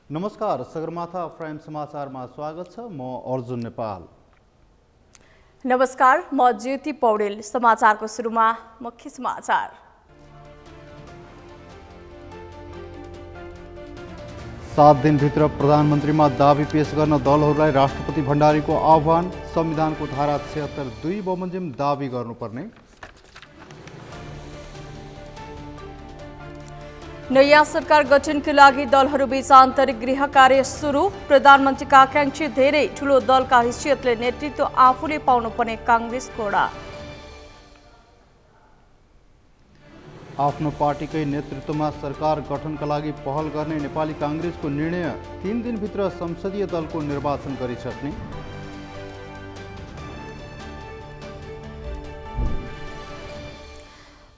नमस्कार, सगरमाथा प्राइम समाचारमा स्वागत छ। म अर्जुन नेपाल। नमस्कार, म ज्योति पौडेल। समाचारको सुरुमा मुख्य समाचार। सात दिनभित्र प्रधानमन्त्रीमा दाबी पेश गर्न दलहरूलाई राष्ट्रपति भण्डारीको आह्वान। संविधानको धारा 76(2) बमोजिम दाबी गर्नुपर्ने। नयाँ सरकार गठनका लागि दलहरूबीच आन्तरिक गृह कार्य सुरु। प्रधानमन्त्रीका आकांक्षी धेरै ठूलो दलका हैसियतले नेतृत्व आफूले पाउनुपर्ने कांग्रेसको ओडा। आफ्नो पार्टीकै नेतृत्वमा सरकार गठनका लागि पहल गर्ने नेपाली कांग्रेसको निर्णय। 3 दिनभित्र संसदीय दलको निर्वाचन गरिसक्ने।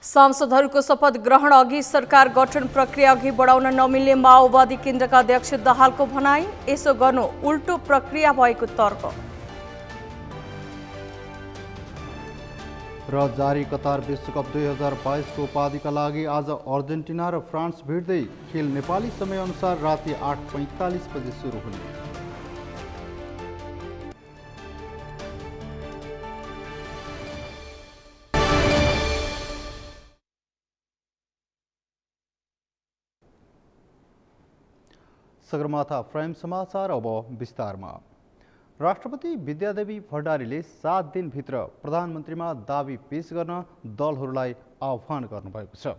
सांसदहरूको शपथ ग्रहण अघि सरकार गठन प्रक्रिया अघि बढाउन नमिल्ने माओवादी केन्द्रका अध्यक्ष दाहालको भनाई। यसो गर्नु उल्टो प्रक्रिया भएको तर्क। र जारी कतार विश्वकप 2022 को उपाधिका लागि आज अर्जेन्टिना र फ्रान्स भिड्दै। खेल नेपाली समयअनुसार राति 8:45 बजे सुरु हुने। सगरमाथा प्राइम समाचार अब विस्तारमा। राष्ट्रपति विद्यादेवी भण्डारीले 7 दिनभित्र प्रधानमन्त्रीमा दाबी पेश गर्न दलहरूलाई आह्वान गर्नुभएको छ।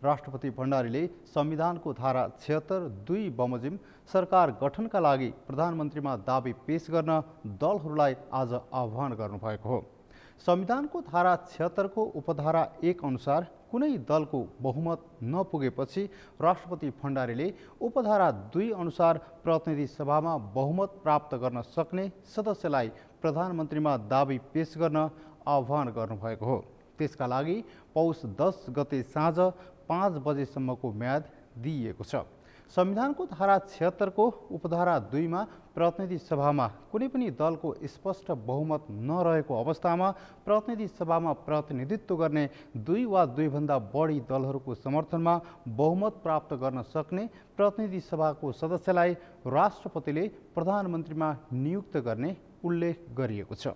राष्ट्रपति भण्डारीले संविधानको धारा 76(2) बमोजिम सरकार गठनका लागि प्रधानमन्त्रीमा दाबी पेश गर्न दलहरूलाई आज आह्वान गर्नुभएको हो। संविधानको धारा 76 को उपधारा 1 अनुसार कुनै दलको बहुमत नपुगेपछि राष्ट्रपति भण्डारीले उपधारा 2 अनुसार प्रतिनिधि सभामा बहुमत प्राप्त गर्न सक्ने सदस्यलाई प्रधानमन्त्रीमा दाबी पेश गर्न आह्वान गर्नुभएको हो। त्यसका लागि पौष 10 गते साँझ 5 बजेसम्मको म्याद दिइएको छ। संविधानको धारा 76 को उपधारा 2 मा प्रतिनिधि सभामा कुनै पनि दलको स्पष्ट बहुमत नरहेको अवस्थामा प्रतिनिधि सभामा प्रतिनिधित्व गर्ने 2 वा 2 भन्दा बढी दलहरूको समर्थनमा बहुमत प्राप्त गर्न सक्ने प्रतिनिधि सभाको सदस्यलाई राष्ट्रपतिले प्रधानमन्त्रीमा नियुक्त गर्ने उल्लेख गरिएको छ।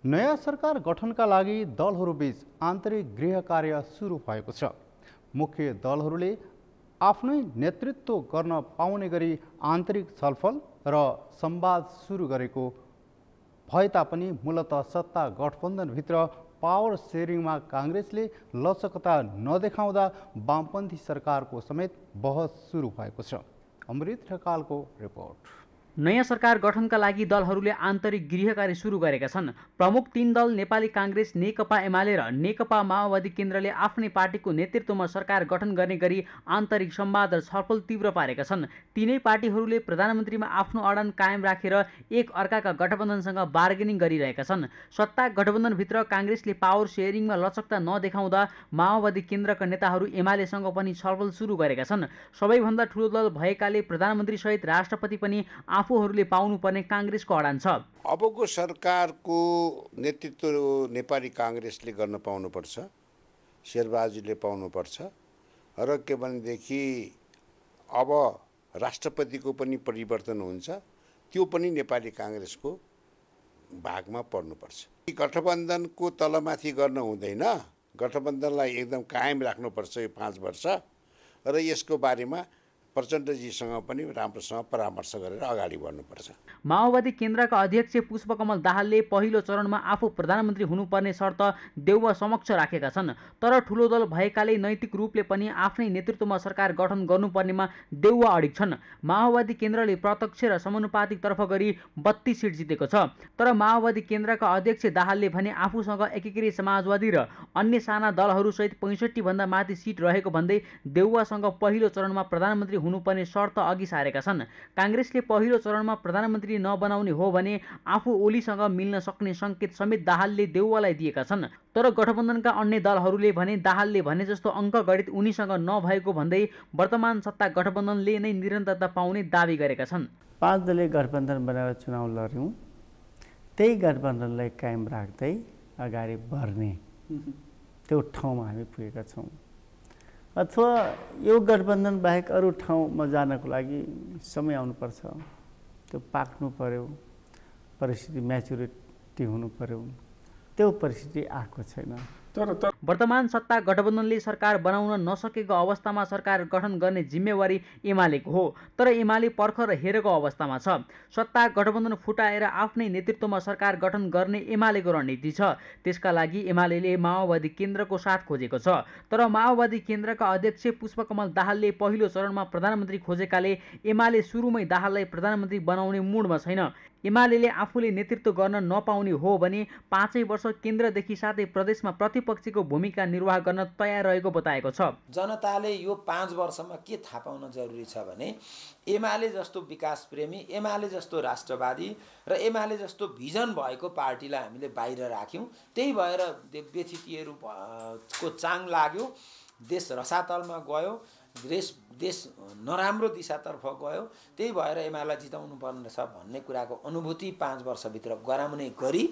नयाँ सरकार गठनका लागि दलहरूबीच आन्तरिक गृह कार्य सुरु भएको छ। मुख्य दलहरूले आफ्नै नेतृत्व गर्न पाउने गरी आन्तरिक छलफल र संवाद सुरु गरेको भए तापनि मूलतः सत्ता गठबन्धनभित्र पावर सेयरिङमा कांग्रेसले लचकता नदेखाउँदा वामपन्थी सरकारको समेत बहस सुरु भएको छ। अमृत ढकालको रिपोर्ट। नयाँ सरकार गठनका लागि दलहरूले आन्तरिक गृह कार्य सुरु गरेका छन्। प्रमुख 3 दल नेपाली कांग्रेस, नेकपा एमाले र नेकपा माओवादी केन्द्रले आफ्नै पार्टीको नेतृत्वमा सरकार गठन गर्ने गरी आन्तरिक संवाद र छलफल तीव्र पारेका छन्। तीनै पार्टीहरूले प्रधानमन्त्रीमा आफ्नो अडान कायम राखेर एक अर्काका गठबन्धनसँग बार्गेनिङ गरिरहेका छन्। सत्ता गठबन्धनभित्र कांग्रेसले पावर सेयरिङमा लचकता नदेखाउँदा माओवादी केन्द्रका नेताहरू एमालेसँग पनि छलफल सुरु गरेका छन्। सबैभन्दा ठूलो दल भएकाले प्रधानमन्त्री सहित राष्ट्रपति पनि आफूहरूले पाउनुपर्ने कांग्रेसको अडान छ। अबको सरकारको नेतृत्व नेपाली कांग्रेसले गर्न पाउनुपर्छ, शेरबहादुरले पाउनुपर्छ र के भनेदेखि अब राष्ट्रपतिको पनि परिवर्तन हुन्छ, त्यो पनि नेपाली कांग्रेसको भागमा पर्नुपर्छ। गठबन्धनको तलमाथि गर्न हुँदैन, गठबन्धनलाई एकदम कायम राख्नुपर्छ यो 5 वर्ष र यसको बारेमा प्रचण्डजीसँग पनि राम्रोसँग परामर्श गरेर अगाडि बढ्नुपर्छ। माओवादी केन्द्रका अध्यक्ष पुष्पकमल दाहालले पहिलो चरणमा आफू प्रधानमन्त्री हुनुपर्ने शर्त देउवा समक्ष राखेका छन्। तर ठूलो दल भएकाले नैतिक रूपले पनि आफ्नै नेतृत्वमा सरकार गठन गर्नुपर्नेमा देउवा अडिग छन्। माओवादी केन्द्रले प्रत्यक्ष र समानुपातिक तर्फ गरी 32 सिट जितेको छ। तर माओवादी केन्द्रका अध्यक्ष दाहालले भने आफूसँग एकीकृत समाजवादी र अन्य साना दलहरूसहित 65 भन्दा माथि सिट रहेको भन्दै देउवासँग पहिलो चरणमा प्रधानमन्त्री हुनुपर्ने शर्त अघि सारेका छन्। कांग्रेसले पहिलो चरणमा प्रधानमन्त्री नबनाउने हो भने आफू ओलीसँग मिल्न सक्ने संकेत समेत दाहालले देउवालाई दिएका छन्। तर गठबन्धनका अन्य दलहरूले भने दाहालले भने जस्तो अङ्क गणित उनीसँग नभएको भन्दै वर्तमान सत्ता गठबन्धनले नै निरन्तरता पाउने दावी गरेका छन्। 5 दलीय गठबन्धन बनाएर चुनाव लड्यौँ, त्यही गठबन्धनलाई कायम राख्दै अगाडि बढ्ने त्यो ठाउँमा हामी पुगेका छौँ। अथवा यो गठबन्धन बाहेक अरू ठाउँमा जानको लागि समय आउनुपर्छ, त्यो पाक्नु पर्यो, परिस्थिति म्याचुरिटी हुनु पर्यो, त्यो परिस्थिति आएको छैन। वर्तमान सत्ता गठबन्धनले सरकार बनाउन नसकेको अवस्थामा सरकार गठन गर्ने जिम्मेवारी एमालेको हो, तर एमाले पर्खर हेरेको अवस्थामा छ। सत्ता गठबन्धन फुटाएर आफ्नै नेतृत्वमा सरकार गठन गर्ने एमालेको रणनीति छ। त्यसका लागि एमाले माओवादी केन्द्रको साथ खोजेको छ, तर माओवादी केन्द्रका अध्यक्ष पुष्पकमल दाहालले पहिलो चरणमा प्रधानमन्त्री खोजेकाले एमाले सुरुमै दाहाललाई प्रधानमन्त्री बनाउने मुडमा छैन। एमाले आफूले नेतृत्व गर्न नपाउने हो भने 5 वर्ष केन्द्रदेखि साथै प्रदेशमा प्रतिपक्षको भूमिका निर्वाह गर्न तयार रहेको बताएको छ। जनताले यो 5 वर्षमा के थाहा पाउन जरुरी छ भने एमाले जस्तो विकास प्रेमी, एमाले जस्तो राष्ट्रवादी र एमाले जस्तो भिजन भएको पार्टीलाई हामीले बाहिर राख्यौँ। त्यही भएर व्यथितिहरूको चाङ लाग्यो, देश रसातलमा गयो, देश नराम्रो दिशातर्फ गयो। त्यही भएर एमालेलाई जिताउनु पर्ने छ भन्ने कुराको अनुभूति 5 वर्षभित्र गराउने गरी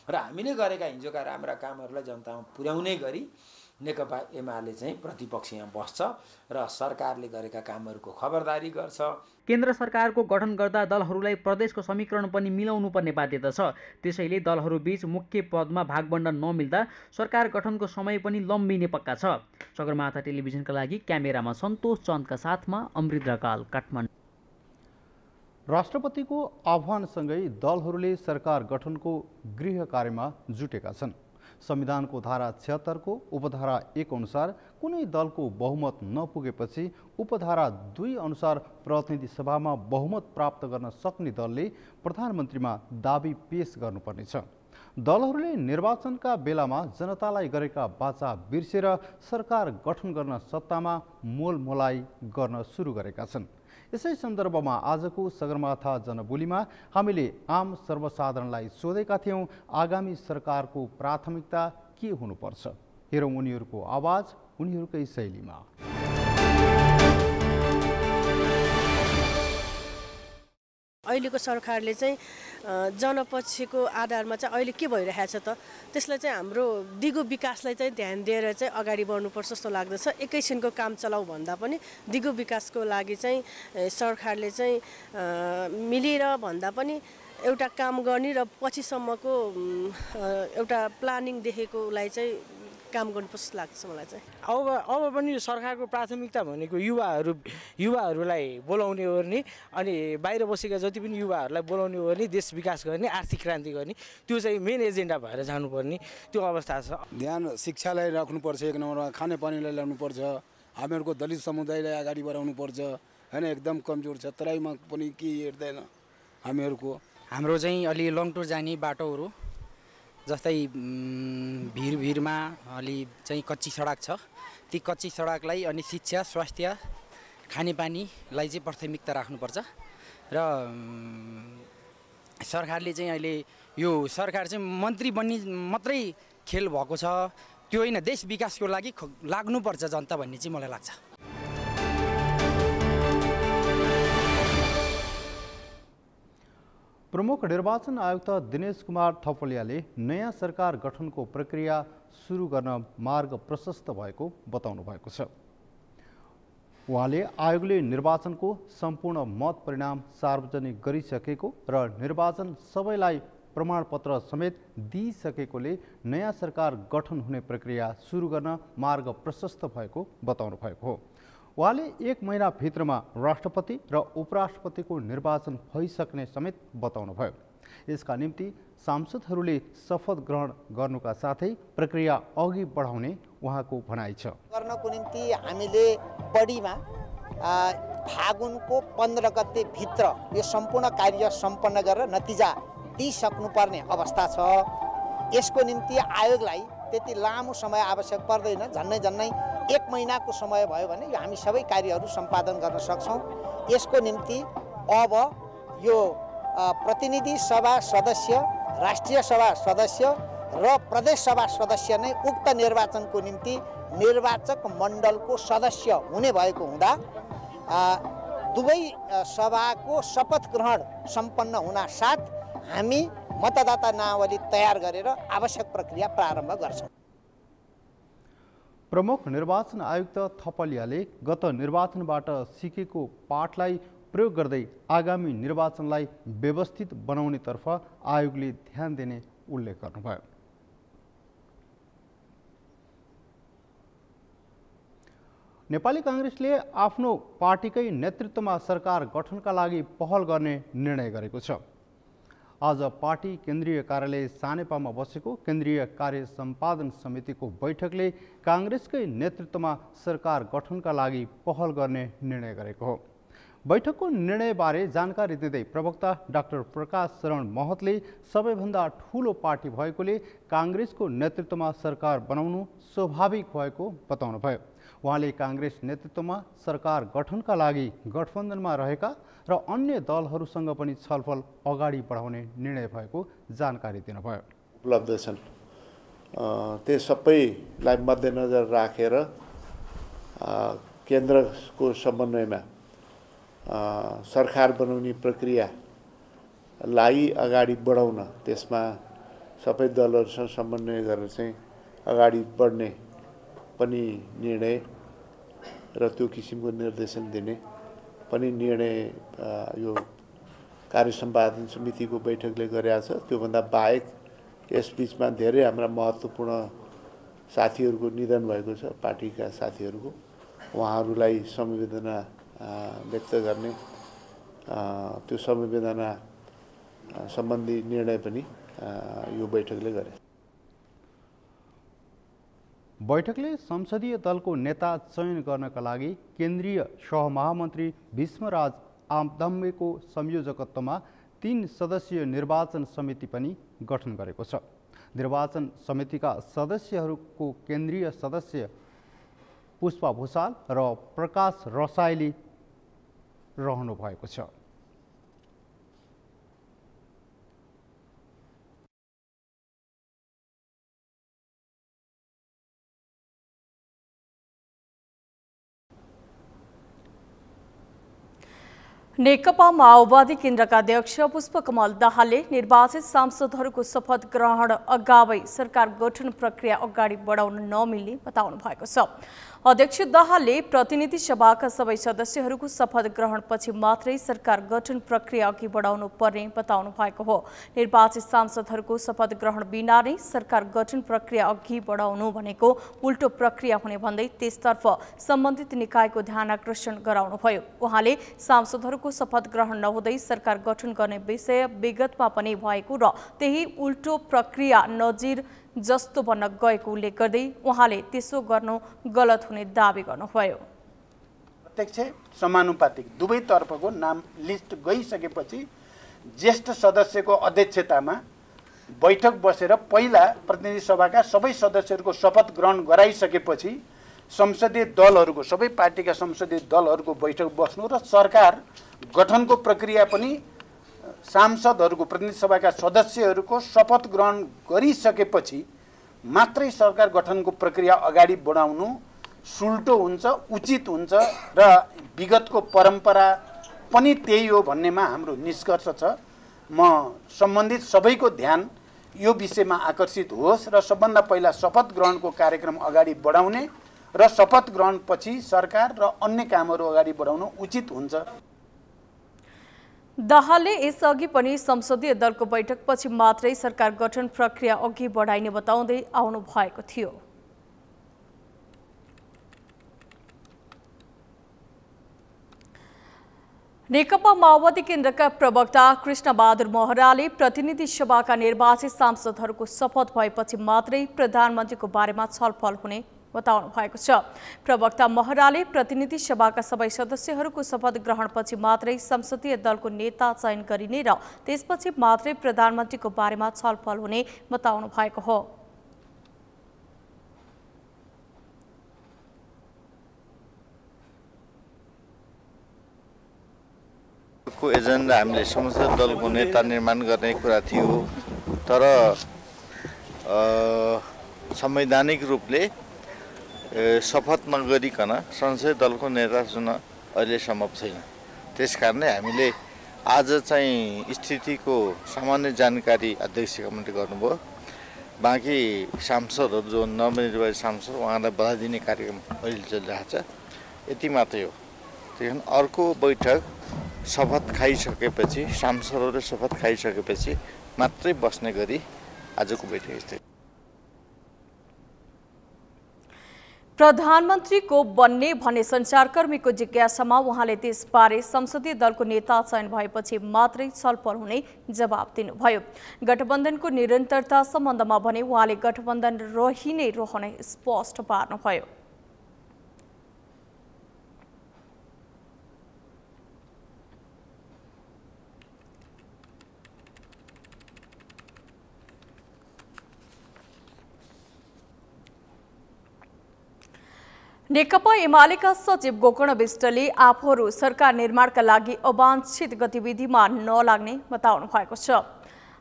र हामीले गरेका हिजोका राम्रा कामहरूलाई जनतामा पुर्याउने गरी नेकपा एमाले चाहिँ प्रतिपक्षमा बस्छ र सरकारले गरेका कामहरूको खबरदारी गर्छ। केन्द्र सरकारको गठन गर्दा दलहरूलाई प्रदेशको समीकरण पनि मिलाउनु पर्ने बाध्यता छ। त्यसैले दलहरूबीच मुख्य पदमा भागवण्डा नमिल्दा सरकार गठनको समय पनि लम्बिने पक्का छ। सगरमाथा टेलिभिजनका लागि क्यामेरामा सन्तोष चन्दका साथमा अमृत ढकाल, काठमाडौँ। राष्ट्रपतिको आह्वानसँगै दलहरूले सरकार गठनको गृह कार्यमा जुटेका छन्। संविधानको धारा 76 को उपधारा 1 अनुसार कुनै दलको बहुमत नपुगेपछि उपधारा 2 अनुसार प्रतिनिधि सभामा बहुमत प्राप्त गर्न सक्ने दलले प्रधानमन्त्रीमा दाबी पेश गर्नुपर्नेछ। दलहरूले निर्वाचनका बेलामा जनतालाई गरेका वाचा बिर्सेर सरकार गठन गर्न सत्तामा मोलमोलाई गर्न सुरु गरेका छन्। यसै सन्दर्भमा आजको सगरमाथा जनबोलीमा हामीले आम सर्वसाधारणलाई सोधेका थियौँ, आगामी सरकारको प्राथमिकता के हुनुपर्छ? हेरौँ उनीहरूको आवाज उनीहरूकै शैलीमा। अहिलेको सरकारले चाहिँ जनपक्षको आधारमा चाहिँ अहिले के भइरहेछ त, त्यसलाई चाहिँ हाम्रो दिगो विकासलाई चाहिँ ध्यान दिएर चाहिँ अगाडि बढ्नुपर्छ जस्तो लाग्दछ। एकैछिनको काम चलाऊ भन्दा पनि दिगो विकासको लागि चाहिँ सरकारले चाहिँ मिलेर भन्दा पनि एउटा काम गर्ने र पछिसम्मको एउटा प्लानिङ देखेकोलाई चाहिँ काम गर्नुपर्छ लाग्छ मलाई चाहिँ। अब पनि सरकारको प्राथमिकता भनेको युवाहरूलाई बोलाउने ओर्ने अनि बाहिर बसेका जति पनि युवाहरूलाई बोलाउने ओर्ने, देश विकास गर्ने, आर्थिक क्रान्ति गर्ने, त्यो चाहिँ मेन एजेन्डा भएर जानुपर्ने त्यो अवस्था छ। ध्यान शिक्षालाई राख्नुपर्छ, 1 नम्बरमा खानेपानीलाई ल्याउनुपर्छ, हामीहरूको दलित समुदायलाई अगाडि बढाउनुपर्छ हैन। एकदम कमजोर छ, तराईमा पनि के हेर्दैन हामीहरूको। हाम्रो चाहिँ अलि लङ टुर जाने बाटोहरू जस्तै भिरमा अलि चाहिँ कच्ची सडक छ, ती कच्ची सडकलाई अनि शिक्षा, स्वास्थ्य, खानेपानीलाई चाहिँ प्राथमिकता राख्नुपर्छ। र सरकारले चाहिँ अहिले यो सरकार चाहिँ मन्त्री बन्ने मात्रै खेल भएको छ, त्यो होइन, देश विकासको लागि लाग्नुपर्छ जनता भन्ने चाहिँ मलाई लाग्छ। प्रमुख निर्वाचन आयुक्त दिनेश कुमार थपलियाले नयाँ सरकार गठनको प्रक्रिया सुरु गर्न मार्ग प्रशस्त भएको बताउनु भएको छ। उहाँले आयोगले निर्वाचनको सम्पूर्ण मत परिणाम सार्वजनिक गरिसकेको र निर्वाचन सबैलाई प्रमाणपत्र समेत दिइसकेकोले नयाँ सरकार गठन हुने प्रक्रिया सुरु गर्न मार्ग प्रशस्त भएको बताउनु भएको हो। उहाँले 1 महिनाभित्रमा राष्ट्रपति र उपराष्ट्रपतिको निर्वाचन भइसक्ने समेत बताउनुभयो। यसका निम्ति सांसदहरूले शपथ ग्रहण गर्नुका साथै प्रक्रिया अघि बढाउने उहाँको भनाइ छ। गर्नको निम्ति हामीले बढीमा फागुनको 15 गते भित्र यो सम्पूर्ण कार्य सम्पन्न गरेर नतिजा दिइसक्नुपर्ने अवस्था छ। यसको निम्ति आयोगलाई त्यति लामो समय आवश्यक पर्दैन, झन्नै 1 महिनाको समय भयो भने यो हामी सबै कार्यहरू सम्पादन गर्न सक्छौँ। यसको निम्ति अब यो प्रतिनिधि सभा सदस्य, राष्ट्रिय सभा सदस्य र प्रदेश सभा सदस्य नै उक्त निर्वाचनको निम्ति निर्वाचक मण्डलको सदस्य हुने भएको हुँदा दुवै सभाको शपथ ग्रहण सम्पन्न हुनासाथ हामी मतदाता नावली तयार गरेर आवश्यक प्रक्रिया प्रारम्भ गर्छौँ। प्रमुख निर्वाचन आयुक्त थपलियाले गत निर्वाचनबाट सिकेको पाठलाई प्रयोग गर्दै आगामी निर्वाचनलाई व्यवस्थित बनाउनेतर्फ आयोगले ध्यान दिने उल्लेख गर्नुभयो। नेपाली कांग्रेसले आफ्नो पार्टीकै नेतृत्वमा सरकार गठनका लागि पहल गर्ने निर्णय गरेको छ। आज पार्टी केन्द्रीय कार्यालय सानेपामा बसेको केन्द्रीय कार्य सम्पादन समितिको बैठकले कांग्रेसकै नेतृत्वमा सरकार गठनका लागि पहल गर्ने निर्णय गरेको हो। बैठकको निर्णयबारे जानकारी दिँदै प्रवक्ता डाक्टर प्रकाश शरण महतले सबैभन्दा ठूलो पार्टी भएकोले कांग्रेसको नेतृत्वमा सरकार बनाउनु स्वाभाविक भएको बताउनुभयो। उहाँले कांग्रेस नेतृत्वमा सरकार गठनका लागि गठबन्धनमा रहेका र अन्य दलहरूसँग पनि छलफल अगाडि बढाउने निर्णय भएको जानकारी दिनुभयो। उपलब्ध छन् त्यो सबैलाई मध्यनजर राखेर केन्द्रको समन्वयमा सरकार बनाउने प्रक्रियालाई अगाडि बढाउन त्यसमा सबै दलहरूसँग समन्वय गरेर चाहिँ अगाडि बढ्ने पनि निर्णय र त्यो किसिमको निर्देशन दिने पनि निर्णय यो कार्य सम्पादन समितिको बैठकले गरेको छ। त्योभन्दा बाहेक यसबीचमा धेरै हाम्रा महत्त्वपूर्ण साथीहरूको निधन भएको छ। पार्टीका साथीहरूको उहाँहरूलाई समवेदना व्यक्त गर्ने त्यो समवेदना सम्बन्धी निर्णय पनि यो बैठकले गरे। बैठकले संसदीय दलको नेता चयन गर्नका लागि केन्द्रीय सहमहामन्त्री भीष्मराज आम्दाम्बेको संयोजकत्वमा 3 सदस्यीय निर्वाचन समिति पनि गठन गरेको छ। निर्वाचन समितिका सदस्यहरूको केन्द्रीय सदस्य पुष्पा भूषाल र प्रकाश रसाइली रहनु भएको छ। नेकपा माओवादी केन्द्रका अध्यक्ष पुष्पकमल दाहालले निर्वाचित सांसदहरूको शपथ ग्रहण अगावै सरकार गठन प्रक्रिया अगाडि बढाउन नमिल्ने बताउनु भएको छ। अध्यक्ष दाहालले प्रतिनिधि सभाका सबै सदस्यहरूको शपथ ग्रहणपछि मात्रै सरकार गठन प्रक्रिया अघि बढाउनु पर्ने बताउनु भएको हो। निर्वाचित सांसदहरूको शपथ ग्रहण बिना नै सरकार गठन प्रक्रिया अघि बढाउनु भनेको उल्टो प्रक्रिया हुने भन्दै त्यसतर्फ सम्बन्धित निकायको ध्यान आकर्षण गराउनुभयो। उहाँले सांसदहरूको शपथ ग्रहण नहुँदै सरकार गठन गर्ने विषय विगतमा पनि भएको र त्यही उल्टो प्रक्रिया नजिर जस्तो बन्न गएको उल्लेख गर्दै उहाँले त्यसो गर्नु गलत हुने दावी गर्नुभयो। प्रत्यक्ष समानुपातिक दुवैतर्फको नाम लिस्ट गइसकेपछि ज्येष्ठ सदस्यको अध्यक्षतामा बैठक बसेर पहिला प्रतिनिधि सभाका सबै सदस्यहरूको शपथ ग्रहण गराइसकेपछि संसदीय दलहरूको सबै पार्टीका संसदीय दलहरूको बैठक बस्नु र सरकार गठनको प्रक्रिया पनि सांसदहरूको प्रतिनिधि सभाका सदस्यहरूको शपथ ग्रहण गरिसकेपछि मात्रै सरकार गठनको प्रक्रिया अगाडि बढाउनु सुल्टो हुन्छ, उचित हुन्छ र विगतको परम्परा पनि त्यही हो भन्नेमा हाम्रो निष्कर्ष छ। म सम्बन्धित सबैको ध्यान यो विषयमा आकर्षित होस् र सबभन्दा पहिला शपथ ग्रहणको कार्यक्रम अगाडि बढाउने र शपथ ग्रहणपछि सरकार र अन्य कामहरू अगाडि बढाउनु उचित हुन्छ। दाहालले यसअघि पनि संसदीय दलको बैठकपछि मात्रै सरकार गठन प्रक्रिया अघि बढाइने बताउँदै आउनु भएको थियो। नेकपा माओवादी केन्द्रका प्रवक्ता कृष्णबहादुर महराले प्रतिनिधि सभाका निर्वाचित सांसदहरूको शपथ भएपछि मात्रै प्रधानमन्त्रीको बारेमा छलफल हुने बताउनु भएको छ। प्रवक्ता महराले प्रतिनिधि सभाका सबै सदस्यहरूको शपथ ग्रहणपछि मात्रै संसदीय दलको नेता चयन गरिने र त्यसपछि मात्रै प्रधानमन्त्रीको बारेमा छलफल हुने बताउनु भएको हो। को एजेन्डा हामीले संसदीय दलको नेता निर्माण गर्ने कुरा थियो, तर संवैधानिक रूपले शपथ नगरिकन संसदीय दलको नेता चुन्न अहिले सम्भव छैन। त्यसकारणले हामीले आज चाहिँ स्थितिको सामान्य जानकारी अध्यक्ष कमिटीले गर्नुभयो। बाँकी सांसदहरू जो नवनिर्वाचित सांसद उहाँलाई बधाई दिने कार्यक्रम अहिले चलिरहेको छ, यति मात्रै हो। त्यही अर्को बैठक शपथ खाइसकेपछि, सांसदहरूले शपथ खाइसकेपछि मात्रै बस्ने गरी आजको बैठक स्थगित। प्रधानमन्त्रीको बन्ने भन्ने सञ्चारकर्मीको जिज्ञासामा उहाँले त्यसबारे संसदीय दलको नेता चयन भएपछि मात्रै छलफल हुने जवाब दिनुभयो। गठबन्धनको निरन्तरता सम्बन्धमा भने उहाँले गठबन्धन रहने स्पष्ट पार्नुभयो। नेकपा एमालेका सचिव गोकर्ण विष्टले आफूहरू सरकार निर्माणका लागि अवांछित गतिविधिमा नलाग्ने बताउनु भएको छ।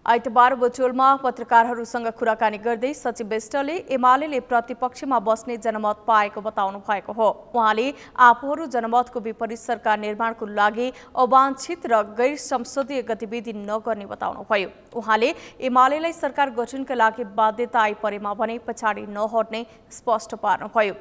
आइतबार बुटोलमा पत्रकारहरूसँग कुराकानी गर्दै सचिव विष्टले एमाले प्रतिपक्षमा बस्ने जनमत पाएको बताउनु भएको हो। उहाँले आफूहरू जनमतको विपरीत सरकार निर्माणको लागि अवांछित र गैर संसदीय गतिविधि नगर्ने बताउनुभयो। उहाँले एमालेलाई सरकार गठनका लागि बाध्यता आइपरेमा भने पछाडि नहट्ने स्पष्ट पार्नुभयो।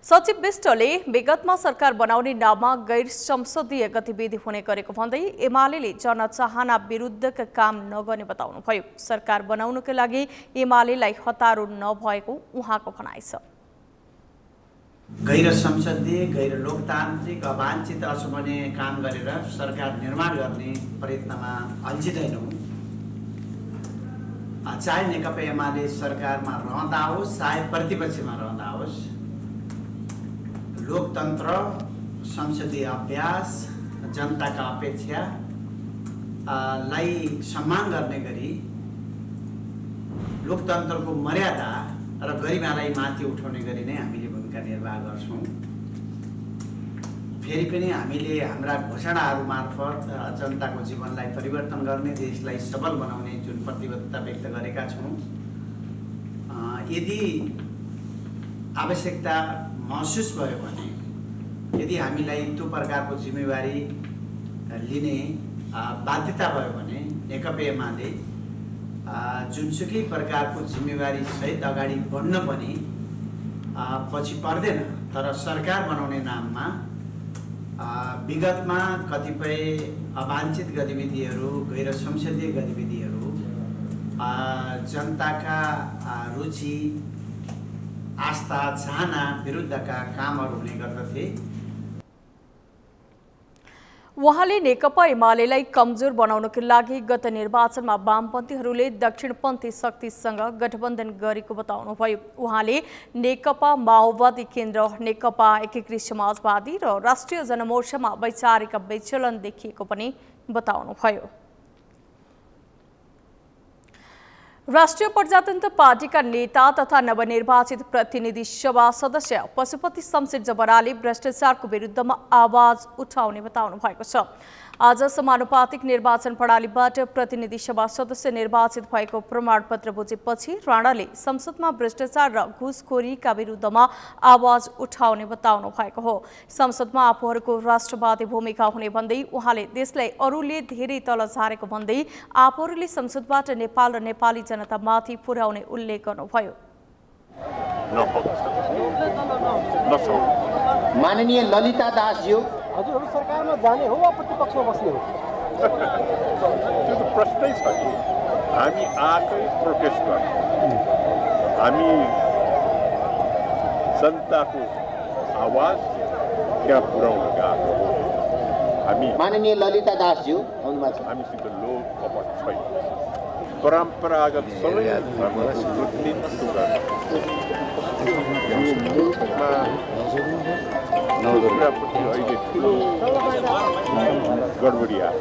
सचिव विष्टले विगतमा सरकार बनाउने नाममा गैर संसदीय गतिविधि हुने गरेको भन्दै एमाले जनचाहना विरुद्धका काम नगर्ने बताउनुभयो। सरकार बनाउनका लागि एमालेलाई हतारो नभएको उहाँको भनाइ छ। गैर संसदीय, गैर लोकतान्त्रिक, अवांछित असुमने काम गरेर सरकार निर्माण गर्ने प्रयत्नमा अल्झिँदैनौँ। चाहे नेकपा एमाले सरकारमा रहँदा होस्, चाहे प्रतिपक्षमा रहँदा होस्, लोकतन्त्र, संसदीय अभ्यास, जनताका अपेक्षा लाई सम्मान गर्ने गरी लोकतन्त्रको मर्यादा र गरिमालाई माथि उठाउने गरी नै हामीले भूमिका निर्वाह गर्छौँ। फेरि पनि हामीले हाम्रा घोषणाहरू मार्फत जनताको जीवनलाई परिवर्तन गर्ने, देशलाई सबल बनाउने जुन प्रतिबद्धता व्यक्त गरेका छौँ, यदि आवश्यकता महसुस भयो भने, यदि हामीलाई त्यो प्रकारको जिम्मेवारी लिने बाध्यता भयो भने नेकपा एमाले जुनसुकै प्रकारको जिम्मेवारी सहित अगाडि बढ्न पनि पछि पर्दैन। तर सरकार बनाउने नाममा विगतमा कतिपय अवांछित गतिविधिहरू, गैर संसदीय गतिविधिहरू, जनताका रुचि, आस्था, चाहना विरुद्धका कामहरू हुने गर्दथे। उहाँले नेकपा एमालेलाई कमजोर बनाउनका लागि गत निर्वाचनमा वामपन्थीहरूले दक्षिणपन्थी शक्तिसँग गठबन्धन गरेको बताउनुभयो। उहाँले नेकपा माओवादी केन्द्र, नेकपा एकीकृत समाजवादी र राष्ट्रिय जनमोर्चामा वैचारिक विचलन देखिएको पनि बताउनुभयो। राष्ट्रिय प्रजातन्त्र पार्टीका नेता तथा नवनिर्वाचित प्रतिनिधि सभा सदस्य पशुपति शमशेर जबराले भ्रष्टाचारको विरुद्धमा आवाज उठाउने बताउनु भएको छ। आज समानुपातिक निर्वाचन प्रणालीबाट प्रतिनिधि सभा सदस्य निर्वाचित भएको प्रमाणपत्र बुझेपछि राणाले संसदमा भ्रष्टाचार र घुसखोरीका विरुद्धमा आवाज उठाउने बताउनु भएको हो। संसदमा आफूहरूको राष्ट्रवादी भूमिका हुने भन्दै उहाँले देशलाई अरूले धेरै तल झारेको भन्दै आफूहरूले संसदबाट नेपाल र नेपाली जनतामाथि पुर्याउने उल्लेख गर्नुभयो। माननीय ललिता दासज्यू, हजुरहरू सरकारमा जाने हो वा प्रतिपक्षमा बस्ने हो? त्यो त प्रश्नै छ कि हामी आएकै प्रोटेस्ट गर्छौँ। हामी जनताको आवाज त्यहाँ पुर्याउन गएको हो। हामी माननीय ललिता दासज्यू, हामीसित लोभ कपट छैन। परम्परागत सबै धर्मको प्रतिनिधित्व गर्ने मुलुकमा अहिले ठुलो गडबडी आयो।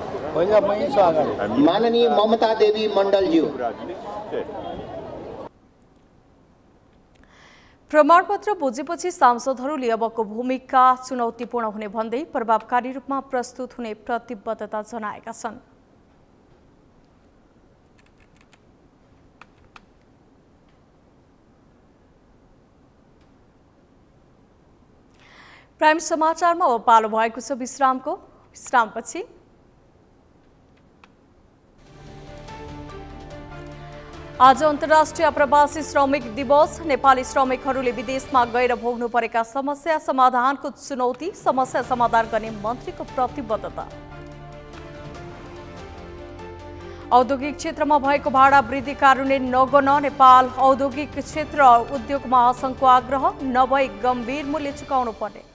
माननीय ममता देवी मण्डलज्यू, प्रमाणपत्र बुझेपछि सांसदहरूले अबको भूमिका चुनौतीपूर्ण हुने भन्दै प्रभावकारी रूपमा प्रस्तुत हुने प्रतिबद्धता जनाएका छन्। प्राइम समाचारमा अब पालो भएको छ विश्रामको। विश्रामपछि आज अन्तर्राष्ट्रिय आप्रवासी श्रमिक दिवस। नेपाली श्रमिकहरूले विदेशमा गएर भोग्नु परेका समस्या समाधानको चुनौती, समस्या समाधान गर्ने मन्त्रीको प्रतिबद्धता। औद्योगिक क्षेत्रमा भएको भाडा वृद्धि कार्यान्वयन नगर्न नेपाल औद्योगिक क्षेत्र उद्योग महासङ्घको आग्रह, नभई गम्भीर मूल्य चुकाउनु पर्ने।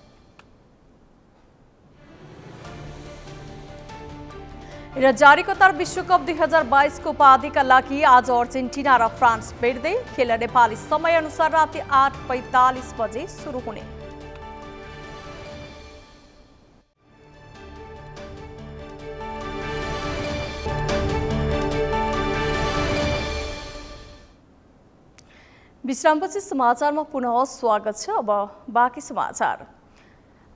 र जारी कतार विश्वकप 2022 को उपाधिका लागि आज अर्जेन्टिना र फ्रान्स भेट्दै। खेल नेपाली समयअनुसार राति 8:45 बजे सुरु हुने। विश्रामपछि समाचारमा पुनः स्वागत छ। अब बाँकी समाचार।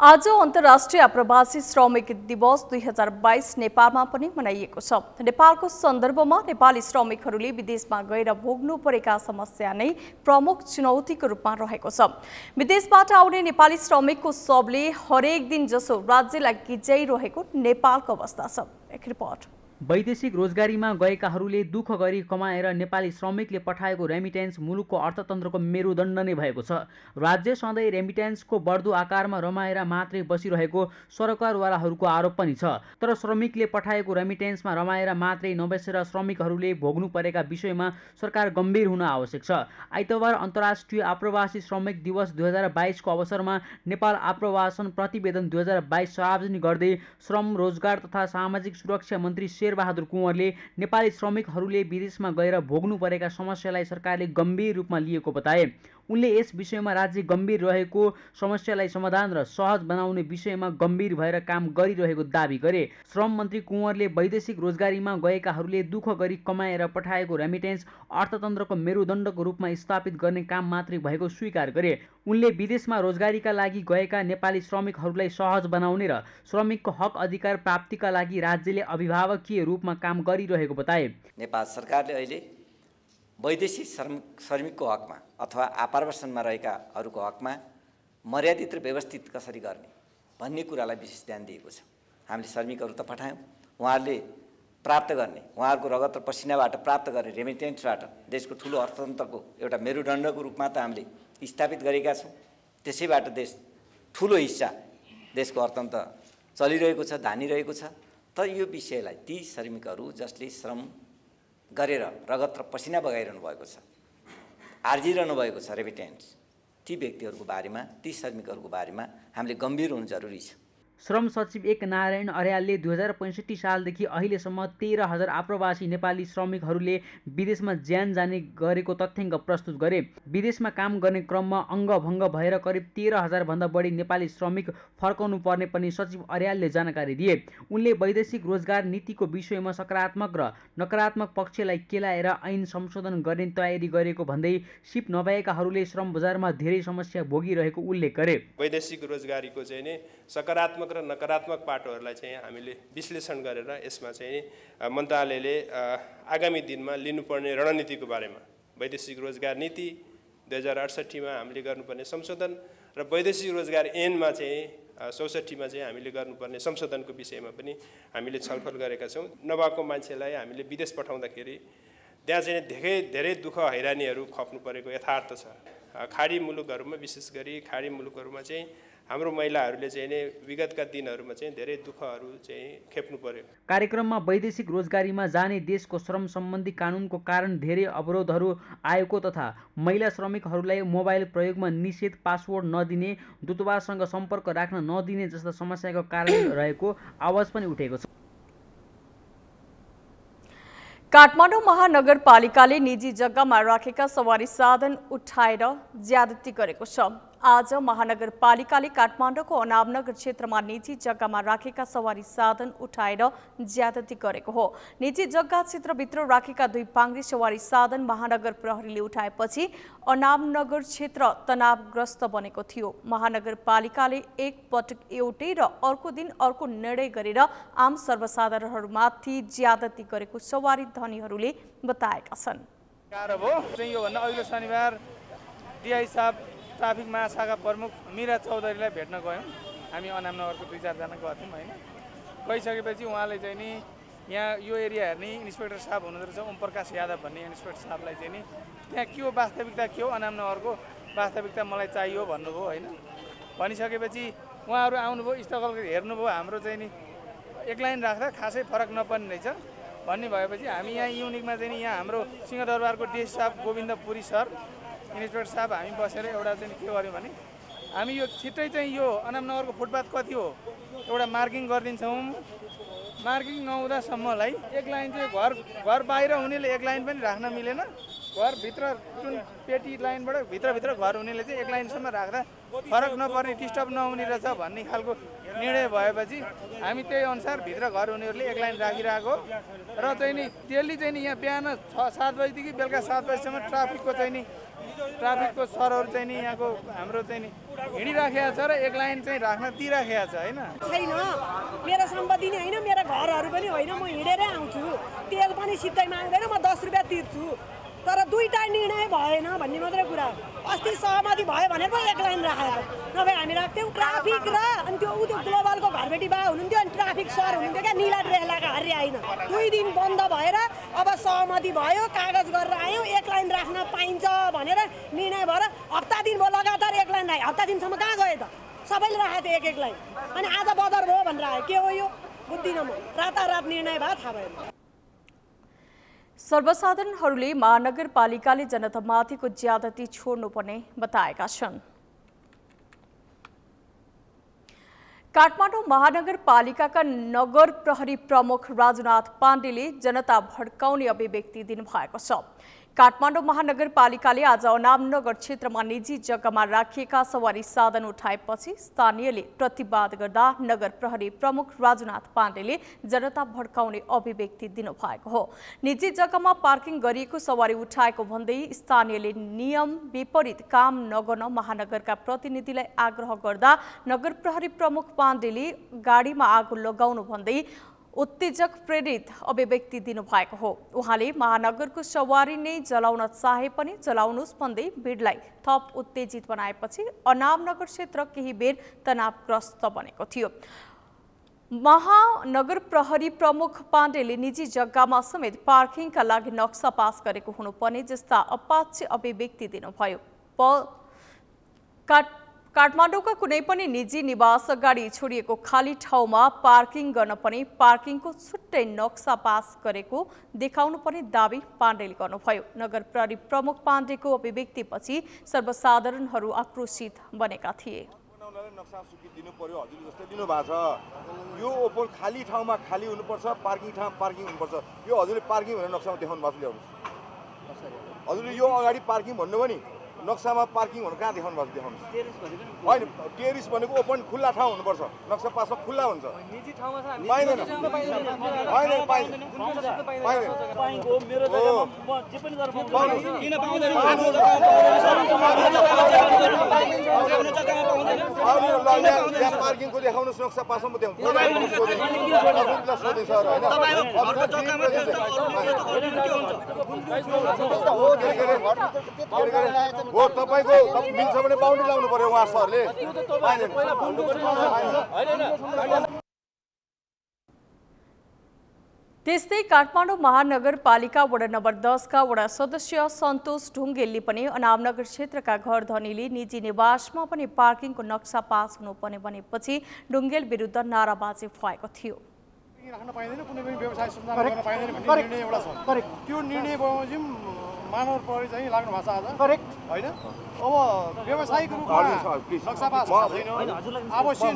आज अन्तर्राष्ट्रिय आप्रवासी श्रमिक दिवस 2022 नेपालमा पनि मनाइएको छ। नेपालको सन्दर्भमा नेपाली श्रमिकहरूले विदेशमा गएर भोग्नु परेका समस्या नै प्रमुख चुनौतीको रूपमा रहेको छ। विदेशबाट आउने नेपाली श्रमिकको सबले हरेक दिन जसो राज्यलाई गिज्याइरहेको नेपालको अवस्था छ। एक रिपोर्ट। वैदेशिक रोजगारीमा गएकाहरूले दुःख गरी कमाएर नेपाली श्रमिकले पठाएको रेमिटेन्स मुलुकको अर्थतन्त्रको मेरुदण्ड नै भएको छ। राज्य सधैँ रेमिटेन्सको बढ्दो आकारमा रमाएर मात्रै बसिरहेको सरकारवालाहरूको आरोप पनि छ। तर श्रमिकले पठाएको रेमिटेन्समा रमाएर मात्रै नबसेर श्रमिकहरूले भोग्नु परेका विषयमा सरकार गम्भीर हुन आवश्यक छ। आइतबार अन्तर्राष्ट्रिय आप्रवासी श्रमिक दिवस 2022 को अवसरमा नेपाल आप्रवासन प्रतिवेदन 2022 सार्वजनिक गर्दै श्रम, रोजगार तथा सामाजिक सुरक्षा मन्त्री शेरबहादुर कुँवरले नेपाली श्रमिकहरूले विदेशमा गएर भोग्नु परेका समस्यालाई सरकारले गम्भीर रूपमा लिएको बताए। उनले यस विषयमा राज्य गम्भीर रहेको, समस्यालाई समाधान र सहज बनाउने विषयमा गम्भीर भएर काम गरिरहेको दावी गरे। श्रम मन्त्री कुँवरले वैदेशिक रोजगारीमा गएकाहरूले दुःख गरी कमाएर पठाएको रेमिटेन्स अर्थतन्त्रको मेरुदण्डको रूपमा स्थापित गर्ने काम मात्रै भएको स्वीकार गरे। उनले विदेशमा रोजगारीका लागि गएका नेपाली श्रमिकहरूलाई सहज बनाउने र श्रमिकको हक अधिकार प्राप्तिका लागि राज्यले अभिभावकीय रूपमा काम गरिरहेको बताए। नेपाल सरकारले अहिले वैदेशिक श्रमिकको हकमा अथवा आप्रवासनमा रहेकाहरूको हकमा मर्यादित र व्यवस्थित कसरी गर्ने भन्ने कुरालाई विशेष ध्यान दिएको छ। हामीले श्रमिकहरू त पठायौँ, उहाँहरूले प्राप्त गर्ने, उहाँहरूको रगत र पसिनाबाट प्राप्त गर्ने रेमिटेन्सबाट देशको ठुलो अर्थतन्त्रको एउटा मेरुदण्डको रूपमा त हामीले स्थापित गरेका छौँ। त्यसैबाट देश ठुलो हिस्सा देशको अर्थतन्त्र चलिरहेको छ, धानिरहेको छ। तर यो विषयलाई ती श्रमिकहरू जसले श्रम गरेर रगत र पसिना बगाइरहनु भएको छ, आर्जिरहनु भएको छ रेमिटेन्स, ती व्यक्तिहरूको बारेमा, ती श्रमिकहरूको बारेमा हामीले गम्भीर हुनु जरुरी छ। श्रम सचिव एक नारायण अर्यालले 2065 सालदेखि अहिलेसम्म 13,000 आप्रवासी नेपाली श्रमिकहरूले विदेशमा ज्यान जाने गरेको तथ्याङ्क प्रस्तुत गरे। विदेशमा काम गर्ने क्रममा अङ्गभङ्ग भएर करिब 13,000 भन्दा बढी नेपाली श्रमिक फर्काउनु पर्ने पनि सचिव अर्यालले जानकारी दिए। उनले वैदेशिक रोजगार नीतिको विषयमा सकारात्मक र नकारात्मक पक्षलाई केलाएर ऐन संशोधन गर्ने तयारी गरेको भन्दै सिप नभएकाहरूले श्रम बजारमा धेरै समस्या भोगिरहेको उल्लेख गरे। वैदेशिक रोजगारीको चाहिँ नि सकारात्मक र नकारात्मक पाटोहरूलाई चाहिँ हामीले विश्लेषण गरेर यसमा चाहिँ मन्त्रालयले आगामी दिनमा लिनुपर्ने रणनीतिको बारेमा वैदेशिक रोजगार नीति 2068 मा हामीले गर्नुपर्ने संशोधन र वैदेशिक रोजगार ऐनमा चाहिँ 67 मा चाहिँ हामीले गर्नुपर्ने संशोधनको विषयमा पनि हामीले छलफल गरेका छौँ। नभएको मान्छेलाई हामीले विदेश पठाउँदाखेरि त्यहाँ चाहिँ धेरै दुःख हैरानीहरू खप्नु परेको यथार्थ छ। खाडी मुलुकहरूमा विशेष गरी खाडी मुलुकहरूमा चाहिँ हाम्रो महिलाहरूले चाहिँ नै विगतका दिनहरूमा चाहिँ धेरै दुःखहरू चाहिँ खेप्नु पर्यो। कार्यक्रममा वैदेशिक रोजगारीमा जाने देशको श्रम सम्बन्धी कानुनको कारण धेरै अवरोधहरू आएको तथा महिला श्रमिकहरूलाई मोबाइल प्रयोगमा निषेध, पासवर्ड नदिने, दूतावाससँग सम्पर्क राख्न नदिने जस्ता समस्याको कारण रहेको आवाज पनि उठेको छ। काठमाडौँ महानगरपालिकाले निजी जग्गामा राखेका सवारी साधन उठाएर ज्यादती गरेको छ। आज महानगरपालिकाले काठमाडौँको अनामनगर क्षेत्रमा निजी जग्गामा राखेका सवारी साधन उठाएर ज्यादती गरेको हो। निजी जग्गा क्षेत्रभित्र राखेका 2 पाङ्ग्री सवारी साधन महानगर प्रहरीले उठाएपछि अनामनगर क्षेत्र तनावग्रस्त बनेको थियो। महानगरपालिकाले एक पटक एउटै र अर्को दिन अर्को निर्णय गरेर आम सर्वसाधारणहरूमाथि ज्यादती गरेको सवारी धनीहरूले बताएका छन्। योभन्दा अघिल्लो शनिबार डिआई साहब ट्राफिक महाशाखा प्रमुख मीरा चौधरीलाई भेट्न गयौँ। हामी अनामनगरको 2-4 जना गएको थियौँ होइन। गइसकेपछि उहाँले चाहिँ नि यहाँ यो एरिया हेर्ने इन्सपेक्टर साहब हुनुहुँदो रहेछ ओम प्रकाश यादव भन्ने इन्सपेक्टर साहबलाई चाहिँ नि यहाँ के हो वास्तविकता के हो अनामनगरको वास्तविकता मलाई चाहियो भन्नुभयो होइन। भनिसकेपछि उहाँहरू आउनुभयो स्थगल हेर्नुभयो हाम्रो चाहिँ नि एक लाइन राख्दा खासै फरक नपर्ने रहेछ भन्ने भएपछि हामी यहाँ युनिकमा चाहिँ नि यहाँ हाम्रो सिंहदरबारको डिएस साहब गोविन्द पुरी सर इन्सपेक्टर साहब हामी बसेर एउटा चाहिँ के गर्यौँ भने हामी यो छिट्टै चाहिँ यो अनामनगरको फुटपाथ कति हो एउटा मार्किङ गरिदिन्छौँ। मार्किङ नहुँदासम्मलाई एक लाइन चाहिँ घर बाहिर हुनेले एक लाइन पनि राख्न मिलेन, घरभित्र जुन पेटी लाइनबाट भित्रभित्र घर हुनेले चाहिँ एक लाइनसम्म राख्दा फरक नपर्ने डिस्टर्ब नहुने रहेछ भन्ने खालको निर्णय भएपछि हामी त्यही अनुसार भित्र घर हुनेहरूले एक लाइन राखिरहेको र चाहिँ नि डेली चाहिँ नि यहाँ बिहान 6-7 बजीदेखि बेलुका 7 बजीसम्म ट्राफिकको सरहरू चाहिँ नि यहाँको हाम्रो चाहिँ नि हिँडिराखेको छ र एक लाइन चाहिँ राख्न दिइराखेको छ होइन। छैन मेरो सम्पत्ति नै होइन, मेरो घरहरू पनि होइन, म हिँडेरै आउँछु, तेल पनि सित्तैमा आउँदैन, म 10 रुपियाँ तिर्छु, तर दुईटा निर्णय भएन भन्ने मात्रै कुरा हो। अस्ति सहमति भयो भनेर पो एक लाइन राखेको नभए हामी राख्थ्यौँ। ट्राफिक र अनि त्यो ग्लोबलको घरबेटी बा हुनुहुन्थ्यो अनि ट्राफिक सर हुनुहुन्थ्यो क्या नीला ड्रेस लगाएको हरि आइन 2 दिन बन्द भएर अब सहमति भयो, कागज गरेर आयौँ, एक लाइन राख्न पाइन्छ भनेर निर्णय भएर हप्ता दिन भयो लगातार एक लाइन राख्यो। हप्ता दिनसम्म कहाँ गयो त? सबैले राखेको थियो एक लाइन, अनि आज बदर भयो भनेर आयो। के हो यो? बुझ्दिनँ म। रातारात निर्णय भयो, थाहा भएन। सर्वसाधारणहरूले महानगरपालिकाले जनतामाथिको ज्यादती छोड्नुपर्ने बताएका छन्। काठमाडौँ महानगरपालिकाका नगर प्रहरी प्रमुख राजुनाथ पाण्डेले जनता भड्काउने अभिव्यक्ति दिनुभएको छ। काठमाडौँ महानगरपालिकाले आज अनामनगर क्षेत्रमा निजी जग्गामा राखिएका सवारी साधन उठाएपछि स्थानीयले प्रतिवाद गर्दा नगर प्रहरी प्रमुख राजुनाथ पाण्डेले जनता भड्काउने अभिव्यक्ति दिनुभएको हो। निजी जग्गामा पार्किङ गरिएको सवारी उठाएको भन्दै स्थानीयले नियम विपरीत काम नगर्न महानगरका प्रतिनिधिलाई आग्रह गर्दा नगर प्रहरी प्रमुख पाण्डेले गाडीमा आगो लगाउनु भन्दै उत्तेजक प्रेरित अभिव्यक्ति दिनुभएको हो। उहाँले महानगरको सवारी नै जलाउन चाहे पनि जलाउनुस् भन्दै भिडलाई थप उत्तेजित बनाएपछि अनामनगर क्षेत्र केही बेर तनावग्रस्त बनेको थियो। महानगर प्रहरी प्रमुख पाण्डेले निजी जग्गामा समेत पार्किङका लागि नक्सा पास गरेको हुनुपर्ने जस्ता अपाच्य अभिव्यक्ति दिनुभयो। काठमाडौँका कुनै पनि निजी निवास अगाडि छोडिएको खाली ठाउँमा पार्किङ गर्न पनि पार्किङको छुट्टै नक्सा पास गरेको देखाउनु पर्ने दाबी पाण्डेले गर्नुभयो। नगर प्रहरी प्रमुख पाण्डेको अभिव्यक्तिपछि सर्वसाधारणहरू आक्रोशित बनेका थिए। नक्सा स्वीकृति दिनु पर्यो, हजुरले जस्तै दिनु भएको छ। यो ओपन खाली ठाउँमा खाली हुनुपर्छ, पार्किङ ठाउँ पार्किङ हुनुपर्छ। यो हजुरले पार्किङ भनेर नक्सामा देखाउनु भएको ल्याउनुहोस्। हजुरले यो अगाडि पार्किङ भन्नुभयो नि, नक्सामा पार्किङ भनेर कहाँ देखाउनु भएको देखाउनु होइन। टेरिस भनेको ओपन खुल्ला ठाउँ हुनुपर्छ, नक्सा पासमा खुल्ला हुन्छ। पाइँदैन पार्किङको देखाउनुहोस्, नक्सा पासमा हो तपाईको मिल्छ भने बाउन्ड्री लाउनु पर्यो उहाँ सरले। त्यस्तै काठमाडौँ महानगरपालिका वडा नम्बर 10 का वडा सदस्य सन्तोष ढुङ्गेलले पनि अनामनगर क्षेत्रका घर धनीले निजी निवासमा पनि पार्किङको नक्सा पास हुनुपर्ने भनेपछि ढुङ्गेल विरुद्ध नाराबाजी भएको थियो। राख्न पाइँदैन, कुनै पनि व्यवसाय सञ्चालन गर्न पाइँदैन भन्ने निर्णय एउटा छ। त्यो निर्णय बमोजिम मानव प्रहरी चाहिँ लाग्नु भएको छ आज, करेक्ट होइन? अब व्यावसायिक रूपमा नक्सा पास छैन, आवश्यक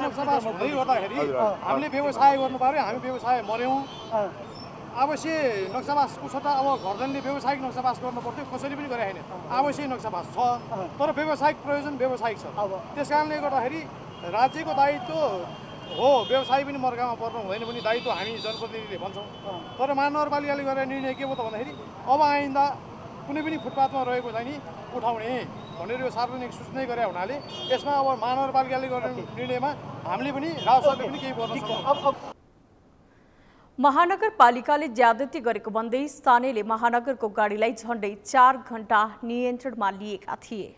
नक्सा पास हुँदै गर्दाखेरि हामीले व्यवसाय गर्नु पर्यो। हामी व्यवसाय मर्यौँ, आवश्यक नक्सा पासको सट्टा अब घरजनले व्यावसायिक नक्सा पास गर्नु पर्थ्यो, कसैले पनि गरे होइन। आवश्यक नक्सा पास छ, तर व्यावसायिक प्रयोजन व्यावसायिक छ। त्यस कारणले गर्दाखेरि राज्यको दायित्व हो व्यवसाय पनि मर्कामा पर्नु हुँदैन पनि दायित्व हामी जनप्रतिनिधिले भन्छौँ। तर महानगरपालिकाले गरेर निर्णय के हो त भन्दाखेरि अब आइन्दा कुनै पनि फुटपाथमा रहेको चाहिँ नि उठाउने भनेर यो सार्वजनिक सूचना गरे हुनाले यसमा अब महानगरपालिकाले गर्ने निर्णयमा हामीले पनि राजस्वले पनि केही गर्न सक्छौँ। महानगरपालिकाले ज्यादती गरेको भन्दै स्थानीयले महानगरको गाडीलाई झण्डै 4 घण्टा नियन्त्रणमा लिएका थिए।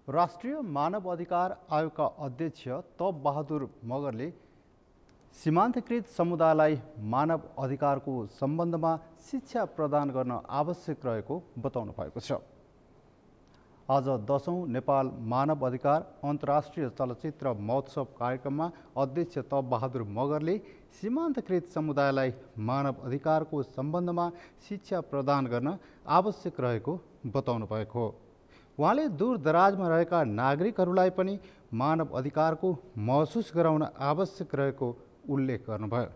राष्ट्रिय मानव अधिकार आयोगका अध्यक्ष तप बहादुर मगरले सीमान्तकृत समुदायलाई मानव अधिकारको सम्बन्धमा शिक्षा प्रदान गर्न आवश्यक रहेको बताउनु भएको छ। आज 10औं नेपाल मानव अधिकार अन्तर्राष्ट्रिय चलचित्र महोत्सव कार्यक्रममा अध्यक्ष तप बहादुर मगरले सीमान्तकृत समुदायलाई मानव अधिकारको सम्बन्धमा शिक्षा प्रदान गर्न आवश्यक रहेको बताउनु भएको हो। उहाँले दूरदराजमा रहेका नागरिकहरूलाई पनि मानव अधिकारको महसुस गराउन आवश्यक रहेको उल्लेख गर्नुभयो।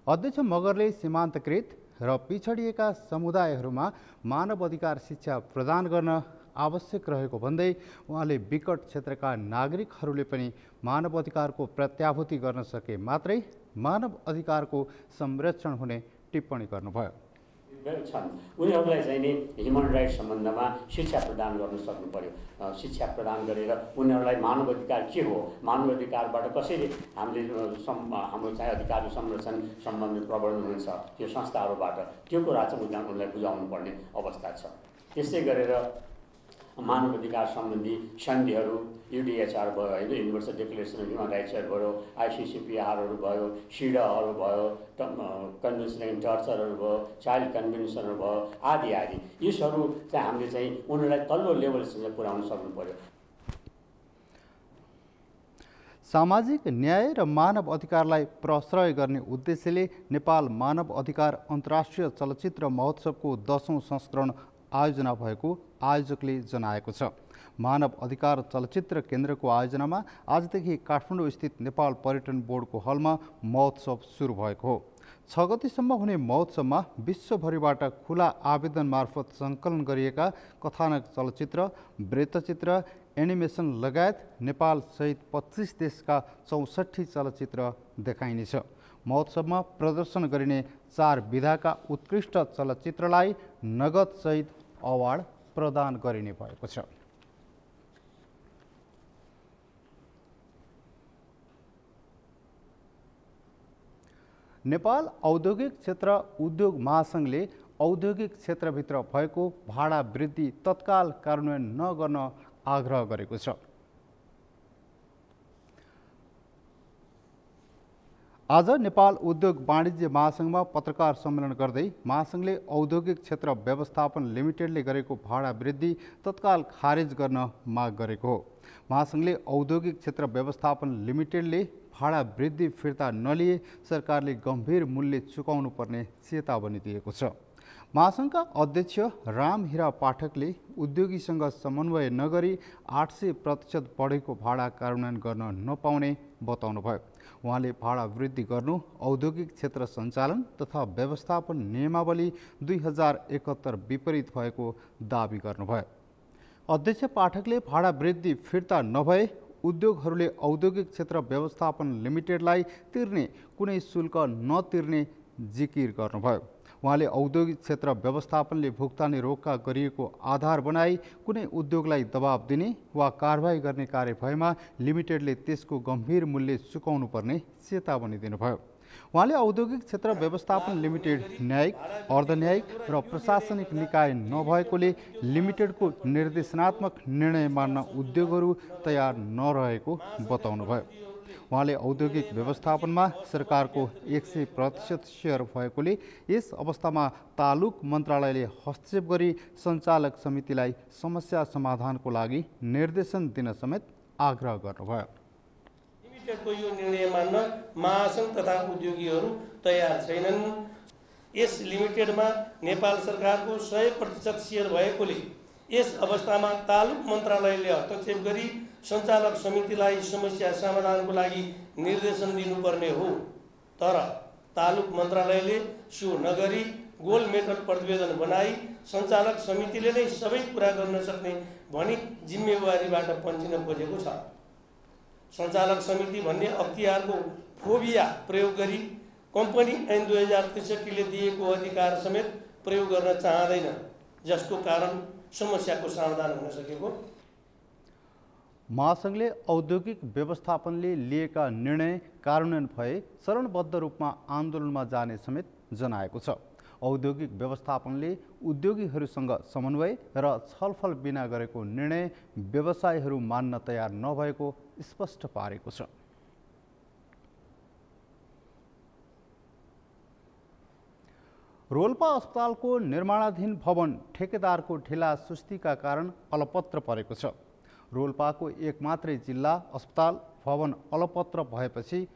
अध्यक्ष मगरले सीमान्तकृत र पिछडिएका समुदायहरूमा मानव अधिकार शिक्षा प्रदान गर्न आवश्यक रहेको भन्दै उहाँले विकट क्षेत्रका नागरिकहरूले पनि मानव अधिकारको प्रत्याभूति गर्न सके मात्रै मानव अधिकारको संरक्षण हुने टिप्पणी गर्नुभयो। छन् उनीहरूलाई चाहिँ नि ह्युमन राइट सम्बन्धमा शिक्षा प्रदान गर्न सक्नु पर्यो। शिक्षा प्रदान गरेर उनीहरूलाई मानव अधिकार के हो, मानव अधिकारबाट कसरी हाम्रो चाहिँ अधिकारको संरक्षण सम्बन्धित प्रवर्धन हुन्छ त्यो संस्थाहरूबाट त्यो कुरा चाहिँ उनीहरूलाई बुझाउनु पर्ने अवस्था छ। त्यसै गरेर मानव अधिकार सम्बन्धी सन्धिहरू युडिएचआर भयो होइन, युनिभर्सल डिक्लेरेसन अफ ह्युमन राइट्सहरू भयो, आइसिसिपिआरहरू भयो, सिडाहरू भयो, कन्भेन्सन एगेन्स्ट टर्चरहरू भयो, चाइल्ड कन्भेन्सनहरू भयो आदि आदि यसहरू चाहिँ हामीले चाहिँ उनीहरूलाई तल्लो लेभलसम्म पुर्याउन सक्नु पर्यो। सामाजिक न्याय र मानव अधिकारलाई प्रश्रय गर्ने उद्देश्यले नेपाल मानव अधिकार अन्तर्राष्ट्रिय चलचित्र महोत्सवको 10औं संस्करण आयोजना भएको आयोजकले जनाएको छ। मानव अधिकार चलचित्र केन्द्रको आयोजनामा आजदेखि काठमाडौँ स्थित नेपाल पर्यटन बोर्डको हलमा महोत्सव सुरु भएको हो। 6 गतेसम्म हुने महोत्सवमा विश्वभरिबाट खुला आवेदन मार्फत सङ्कलन गरिएका कथानक चलचित्र, वृत्तचित्र, एनिमेसन लगायत नेपाल सहित 25 देशका 64 चलचित्र देखाइनेछ। महोत्सवमा प्रदर्शन गरिने 4 विधाका उत्कृष्ट चलचित्रलाई नगद सहित अवार्ड प्रदान गरिने भएको छ। नेपाल औद्योगिक क्षेत्र उद्योग महासङ्घले औद्योगिक क्षेत्रभित्र भएको भाडा वृद्धि तत्काल कार्यान्वयन नगर्न आग्रह गरेको छ। आज नेपाल उद्योग वाणिज्य महासङ्घमा पत्रकार सम्मेलन गर्दै महासङ्घले औद्योगिक क्षेत्र व्यवस्थापन लिमिटेडले गरेको भाडा वृद्धि तत्काल खारेज गर्न माग गरेको हो। महासङ्घले औद्योगिक क्षेत्र व्यवस्थापन लिमिटेडले भाडा वृद्धि फिर्ता नलिए सरकारले गम्भीर मूल्य चुकाउनु पर्ने चेतावनी दिएको छ। महासङ्घका अध्यक्ष रामहीरा पाठकले उद्योगीसँग समन्वय नगरी 800% बढेको भाडा कार्यान्वयन गर्न नपाउने बताउनुभयो। उहाँले भाडा वृद्धि गर्नु औद्योगिक क्षेत्र सञ्चालन तथा व्यवस्थापन नियमावली 2071 विपरीत भएको दाबी गर्नुभयो। अध्यक्ष पाठकले भाडा वृद्धि फिर्ता नभए उद्योगहरूले औद्योगिक क्षेत्र व्यवस्थापन लिमिटेडलाई तिर्ने कुनै शुल्क नतिर्ने जिकिर गर्नुभयो। उहाँले औद्योगिक क्षेत्र व्यवस्थापनले भुक्तानी रोक्का गरिएको आधार बनाई कुनै उद्योगलाई दबाब दिने वा कारबाही गर्ने कार्य भएमा लिमिटेडले त्यसको गम्भीर मूल्य चुकाउनु पर्ने चेतावनी दिनुभयो। उहाँले औद्योगिक क्षेत्र व्यवस्थापन लिमिटेड न्यायिक, अर्धन्यायिक र प्रशासनिक निकाय नभएकोले लिमिटेडको निर्देशनात्मक निर्णय मान्न उद्योगहरू तयार नरहेको बताउनुभयो। उहाँले औद्योगिक व्यवस्थापनमा सरकारको 100% सेयर भएकोले यस अवस्थामा तालुक मन्त्रालयले हस्तक्षेप गरी सञ्चालक समितिलाई समस्या समाधानको लागि निर्देशन दिन समेत आग्रह गर्नुभयो। लिमिटेडको यो निर्णय मान्न महासङ्घ तथा उद्योगीहरू तयार छैनन्। यस लिमिटेडमा नेपाल सरकारको 100% सेयर भएकोले यस अवस्थामा तालुक मन्त्रालयले हस्तक्षेप गरी सञ्चालक समितिलाई समस्या समाधानको लागि निर्देशन दिनुपर्ने हो। तर तालुक मन्त्रालयले सो नगरी गोल मेटल प्रतिवेदन बनाई सञ्चालक समितिले नै सबै कुरा गर्न सक्ने भनी जिम्मेवारीबाट पन्चिन खोजेको छ। सञ्चालक समिति भन्ने अख्तियारको फोबिया प्रयोग गरी कम्पनी ऐन 2063 ले दिएको अधिकार समेत प्रयोग गर्न चाहँदैन, जसको कारण समस्याको समाधान हुन सकेको। महासङ्घले औद्योगिक व्यवस्थापनले लिएका निर्णय कार्यान्वयन भए चरणबद्ध रूपमा आन्दोलनमा जाने समेत जनाएको छ। औद्योगिक व्यवस्थापनले उद्योगीहरूसँग समन्वय र छलफल बिना गरेको निर्णय व्यवसायीहरू मान्न तयार नभएको स्पष्ट पारेको छ। रोल्पा अस्पतालको निर्माणाधीन भवन ठेकेदारको ढिला सुस्तीका कारण अलपत्र परेको छ। रोल्पाको एक मात्रै जिल्ला अस्पताल भवन अलपत्र भएपछि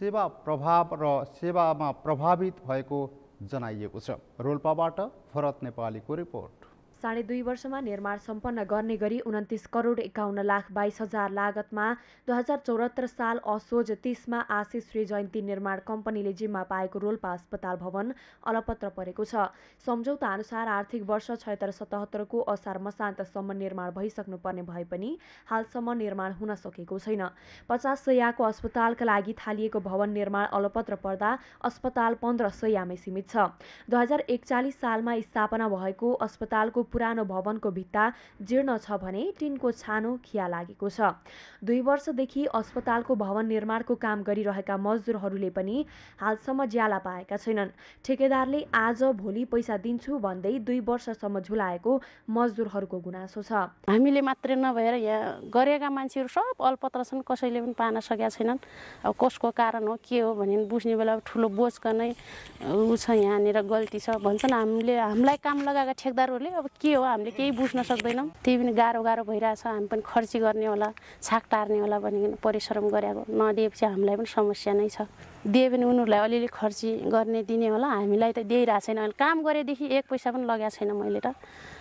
सेवा प्रभाव र सेवामा प्रभावित भएको जनाइएको छ। रोल्पाबाट भरत नेपालीको रिपोर्ट। 2.5 वर्षमा निर्माण सम्पन्न गर्ने गरी 29 करोड 51 लाख 22 हजार लागतमा 2074 साल असोज 30 मा आशिष श्री जयन्ती निर्माण कम्पनीले जिम्मा पाएको रोल्पा अस्पताल भवन अलपत्र परेको छ। सम्झौता अनुसार आर्थिक वर्ष 76-77 को असार मसान्तसम्म निर्माण भइसक्नुपर्ने भए पनि हालसम्म निर्माण हुन सकेको छैन। 50 शय्याको अस्पतालका लागि थालिएको भवन निर्माण अलपत्र पर्दा अस्पताल 15 शय्यामै सीमित छ। 2041 सालमा स्थापना भएको अस्पतालको पुरानो भवनको भित्ता जीर्ण छ भने टिनको छानो खिया लागेको छ। 2 वर्षदेखि अस्पतालको भवन निर्माणको काम गरिरहेका मजदुरहरूले पनि हालसम्म ज्याला पाएका छैनन्। ठेकेदारले आज भोलि पैसा दिन्छु भन्दै 2 वर्षसम्म झुलाएको मजदुरहरूको गुनासो छ। हामीले मात्रै नभएर यहाँ गरेका मान्छेहरू सब अलपत्र छन्, कसैले पनि पान सकेका छैनन्। अब कसको कारण हो के हो भने बुझ्ने बेला ठुलो बोझ नै उ छ, यहाँनिर गल्ती छ भन्छन्। हामीलाई काम लगाएका ठेकेदारहरूले अब के हो हामीले केही बुझ्न सक्दैनौँ। त्यही पनि गाह्रो भइरहेछ। हामी पनि खर्ची गर्ने होला, छाक टार्ने होला भनिकन परिश्रम गरेको नदिएपछि हामीलाई पनि समस्या नै छ। दिए पनि उनीहरूलाई अलिअलि खर्ची गर्ने दिने होला, हामीलाई त दिइरहेको छैन। काम गरेदेखि 1 पैसा पनि लगाएको छैन मैले त,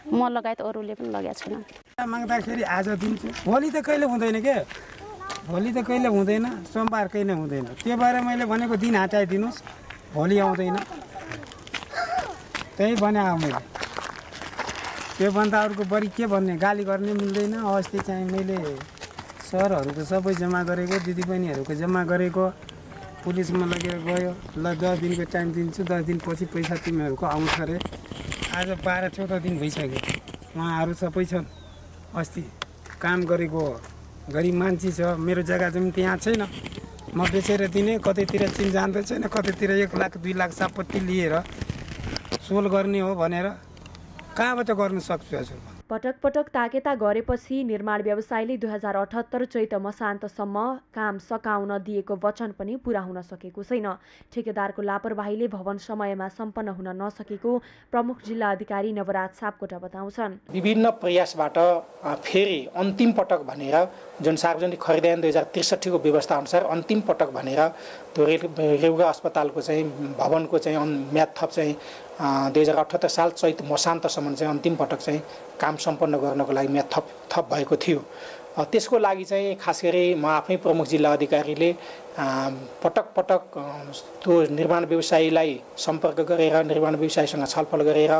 म लगायत अरूले पनि लगाएको छैन। माग्दाखेरि आज दिन्छु, भोलि त कहिले हुँदैन के, भोलि त कहिले हुँदैन, सोमबार कहिले हुँदैन। त्यो भएर मैले भनेको दिन हटाइदिनुहोस्, भोलि आउँदैन त्यही भने मैले। त्योभन्दा अरूको बढी के भन्ने, गाली गर्ने मिल्दैन। अस्ति चाहिँ मैले सरहरूको सबै जम्मा गरेको, दिदीबहिनीहरूको जम्मा गरेको पुलिसमा लगेर गयो। ल 10 दिनको टाइम दिन्छु, 10 दिनपछि पैसा तिमीहरूको आउँछ अरे। आज 12-14 दिन भइसक्यो, उहाँहरू सबै छन्। अस्ति काम गरेको गरिब मान्छे छ, मेरो जग्गा जमिन त्यहाँ छैन, म बेचेर दिने। कतैतिर चिन जान्दै छैन, कतैतिर 1 लाख 2 लाख सापत्ती लिएर सोल गर्ने हो भनेर कहाँबाट गर्न सक्छु हजुर। पटक पटक ताकेता गरेपछि निर्माण व्यवसायले 2078 चैत मसान्तसम्म काम सकाउन दिएको वचन पनि पूरा हुन सकेको छैन। ठेकेदारको लापरवाहीले भवन समयमा सम्पन्न हुन नसकेको प्रमुख जिल्ला अधिकारी नवराज सापकोटा बताउँछन्। विभिन्न प्रयासबाट फेरि अन्तिम पटक भनेर जुन सार्वजनिक खरिद 2063 को व्यवस्था अनुसार अन्तिम पटक भनेर त्यो रेउगा अस्पतालको चाहिँ भवनको चाहिँ म्याद थप चाहिँ 2078 साल चैत मसान्तसम्म चाहिँ अन्तिम पटक चाहिँ काम सम्पन्न गर्नको लागि म्याद थप भएको थियो। त्यसको लागि चाहिँ खास गरी म आफै प्रमुख जिल्ला अधिकारीले पटक पटक त्यो निर्माण व्यवसायीलाई सम्पर्क गरेर निर्माण व्यवसायीसँग छलफल गरेर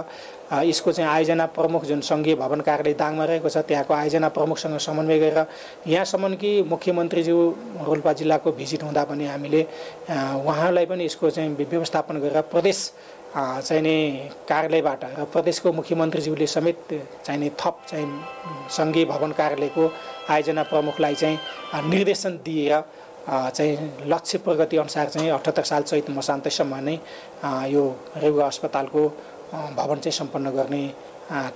यसको चाहिँ आयोजना प्रमुख जुन सङ्घीय भवन कार्यालय दाङमा रहेको छ त्यहाँको आयोजना प्रमुखसँग समन्वय गरेर यहाँसम्म कि मुख्यमन्त्रीज्यू रोल्पा जिल्लाको भिजिट हुँदा पनि हामीले उहाँलाई पनि यसको चाहिँ व्यवस्थापन गरेर प्रदेश चाहिने कार्यालयबाट र प्रदेशको मुख्यमन्त्रीज्यूले समेत चाहिने थप चाहिँ सङ्घीय भवन कार्यालयको आयोजना प्रमुखलाई चाहिँ निर्देशन दिएर चाहिँ लक्ष्य प्रगति अनुसार चाहिँ 78 साल चैत मसान्तसम्म नै यो रेउगा अस्पतालको भवन चाहिँ सम्पन्न गर्ने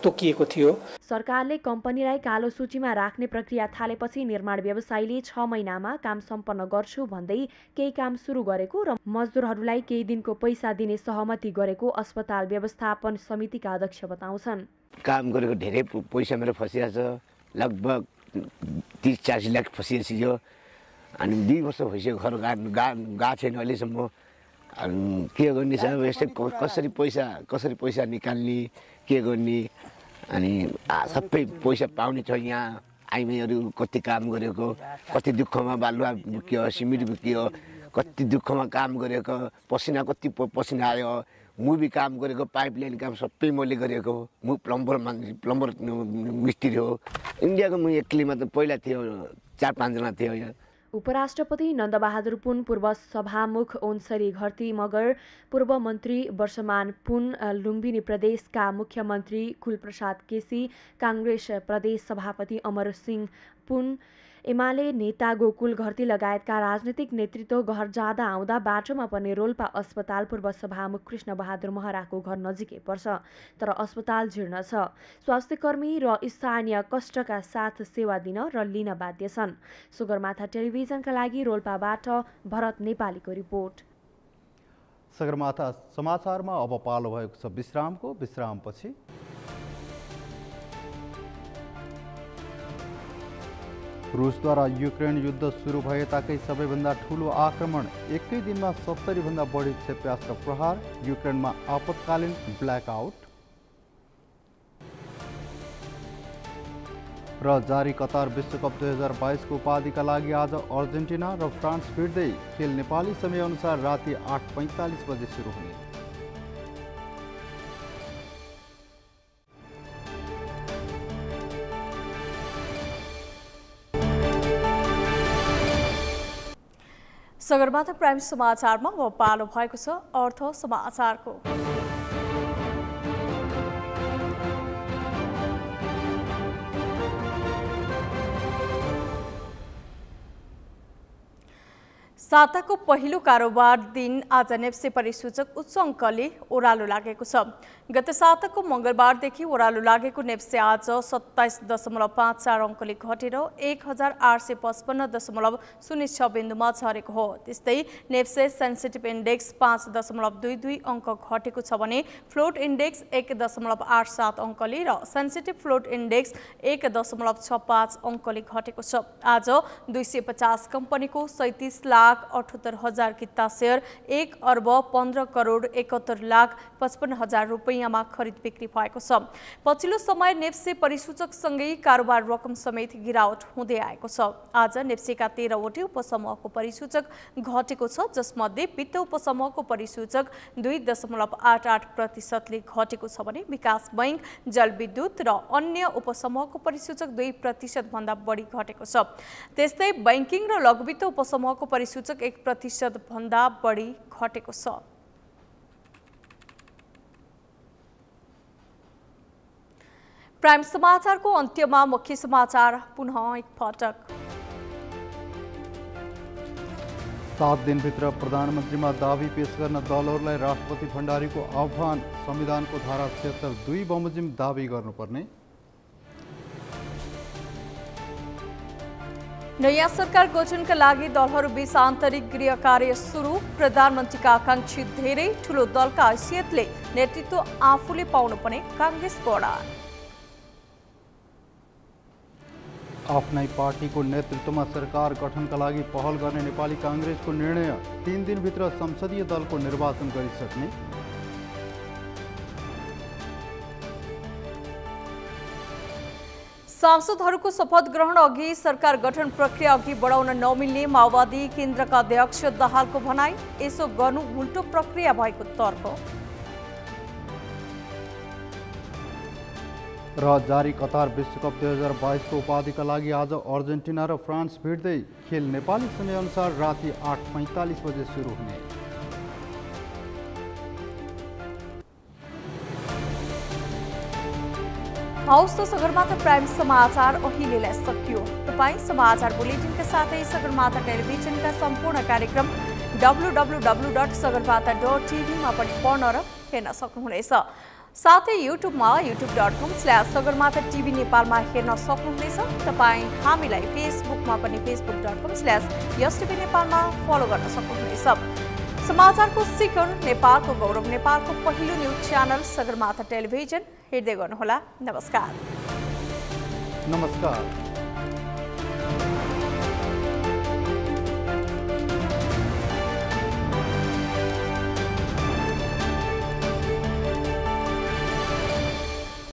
तोकिएको थियो। सरकारले कम्पनीलाई कालो सूचीमा राख्ने प्रक्रिया थालेपछि निर्माण व्यवसायीले 6 महिनामा काम सम्पन्न गर्छु भन्दै केही काम सुरु गरेको र मजदुरहरूलाई केही दिनको पैसा दिने सहमति गरेको अस्पताल व्यवस्थापन समितिका अध्यक्ष बताउँछन्। काम गरेको धेरै पैसा मेरो फसिएको छ, लगभग 30-40 लाख फसिएको थियो। अनि 2 वर्ष भइसक्यो, घर गएको छैन अहिलेसम्म। के गर्ने छ यस्तै, कसरी पैसा निकाल्ने, के गर्ने। अनि सबै पैसा पाउने छ। यहाँ आइमाईहरू कति काम गरेको, कति दुःखमा बालुवा बोकियो, सिमेन्ट बोकियो, कति दुःखमा काम गरेको, पसिना कति पसिना आयो। म भी काम गरेको, पाइपलाइन काम सबै मैले गरेको। म प्लम्बर मिस्त्री हो। इन्डियाको म एक्लै मात्र पहिला थियो, 4-5 जना थियो यहाँ। उपराष्ट्रपति नन्दबहादुर पुन, पूर्व सभामुख ओन्सरी घरती मगर, पूर्व मन्त्री वर्षमान पुन, लुम्बिनी प्रदेशका मुख्यमन्त्री कुलप्रसाद केसी, काङ्ग्रेस प्रदेश सभापति अमर सिंह पुन एमाले नेता गोकुल घरती लगायतका राजनीतिक नेतृत्व घर जाँदा आउँदा बाटोमा पर्ने रोल्पा अस्पताल पूर्व सभामुख कृष्ण बहादुर महराको घर नजिकै पर्छ, तर अस्पताल जीर्ण छ। स्वास्थ्यकर्मी र स्थानीय कष्टका साथ सेवा दिन र लिन बाध्य छन्। सगरमाथा टेलिभिजनका लागि रोल्पाबाट भरत नेपालीको रिपोर्ट। सगरमाथा समाचारमा अब पालो भएको छ विश्रामको। विश्रामपछि रुसद्वारा युक्रेन युद्ध सुरु भए ताकै सबैभन्दा ठूलो आक्रमण, एकै दिनमा 70 भन्दा बढी क्षेप्यास्त्र प्रहार, युक्रेनमा आपतकालीन ब्ल्याकआउट र जारी कतार विश्वकप 2022 को उपाधिका लागि आज अर्जेन्टिना र फ्रान्स भिड्दै। खेल नेपाली समयअनुसार राति 8:45 बजे सुरु हुने। सगरमाथा प्राइम समाचारमा अब पालो भएको छ अर्थ समाचारको। साताको पहिलो कारोबार दिन आज नेप्से परिसूचक उच्च अङ्कले ओह्रालो लागेको छ। गत साताको मङ्गलबारदेखि ओह्रालो लागेको नेप्से आज 27.54 अङ्कले घटेर 1855.06 बिन्दुमा झरेको हो। त्यस्तै नेप्से सेन्सिटिभ इन्डेक्स 5.22 अङ्क घटेको छ भने फ्लोट इन्डेक्स 1.87 अङ्कले र सेन्सिटिभ फ्लोट इन्डेक्स 1.65 अङ्कले घटेको छ। आज 250 कम्पनीको 37,78,000 किता सेयर 1,15,71,55,000 रुपैयाँमा खरिद बिक्री भएको छ। पछिल्लो समय नेप्से परिसूचकसँगै कारोबार रकम समेत गिरावट हुँदै आएको छ। आज नेप्सेका 13 वटै उपसमूहको परिसूचक घटेको छ, जसमध्ये वित्त उपसमूहको परिसूचक 2.88% घटेको छ भने विकास बैंक, जलविद्युत र अन्य उपसमूहको परिसूचक 2% भन्दा बढी घटेको छ। त्यस्तै बैंकिङ र लघुवित्त उपसमूहको परिसूचक 1% भन्दा बढी घटेको छ। प्राइम समाचारको अन्त्यमा मुख्य समाचार पुनः एकपटक। 7 दिनभित्र प्रधानमन्त्रीमा दाबी पेश गर्न दलहरूलाई राष्ट्रपति भण्डारीको आह्वान, संविधानको धारा 76(2) बमोजिम दाबी गर्नुपर्ने। नयाँ सरकार गठनका लागि दलहरूबीच आन्तरिक गृह कार्य सुरु। प्रधानमन्त्रीका आकांक्षी धेरै ठूलो दलका हैसियतले नेतृत्व आफूले पाउनुपर्ने काङ्ग्रेसको अडान। आफ्नै पार्टीको नेतृत्वमा सरकार गठनका लागि पहल गर्ने नेपाली काङ्ग्रेसको निर्णय, 3 दिनभित्र संसदीय दलको निर्वाचन गरिसक्ने। सांसदहरूको शपथ ग्रहण अघि सरकार गठन प्रक्रिया अघि बढाउन नमिल्ने माओवादी केन्द्रका अध्यक्ष दाहालको भनाई, यसो गर्नु उल्टो प्रक्रिया भएको तर्क। र जारी कतार विश्वकप 2022 को उपाधिका लागि आज अर्जेन्टिना र फ्रान्स भिड्दै। खेल नेपाली समयअनुसार राति 8:45 बजे सुरु हुने। हौस् त सगरमाथा प्राइम समाचार अहिलेलाई सकियो। तपाईँ समाचार बुलेटिनका साथै सगरमाथा टेलिभिजनका सम्पूर्ण कार्यक्रम www.sagarmatha.tv मा पनि पढ्न र हेर्न सक्नुहुनेछ। साथै युट्युबमा youtube.com/sagarmatha TV नेपालमा हेर्न सक्नुहुनेछ। तपाईँ हामीलाई फेसबुकमा पनि facebook.com/yastv नेपालमा फलो गर्न सक्नुहुनेछ। समाचारको शिखर नेपालको गौरव, नेपालको पहिलो न्युज च्यानल सगरमाथा टेलिभिजन हेर्दै गर्नुहोला। नमस्कार।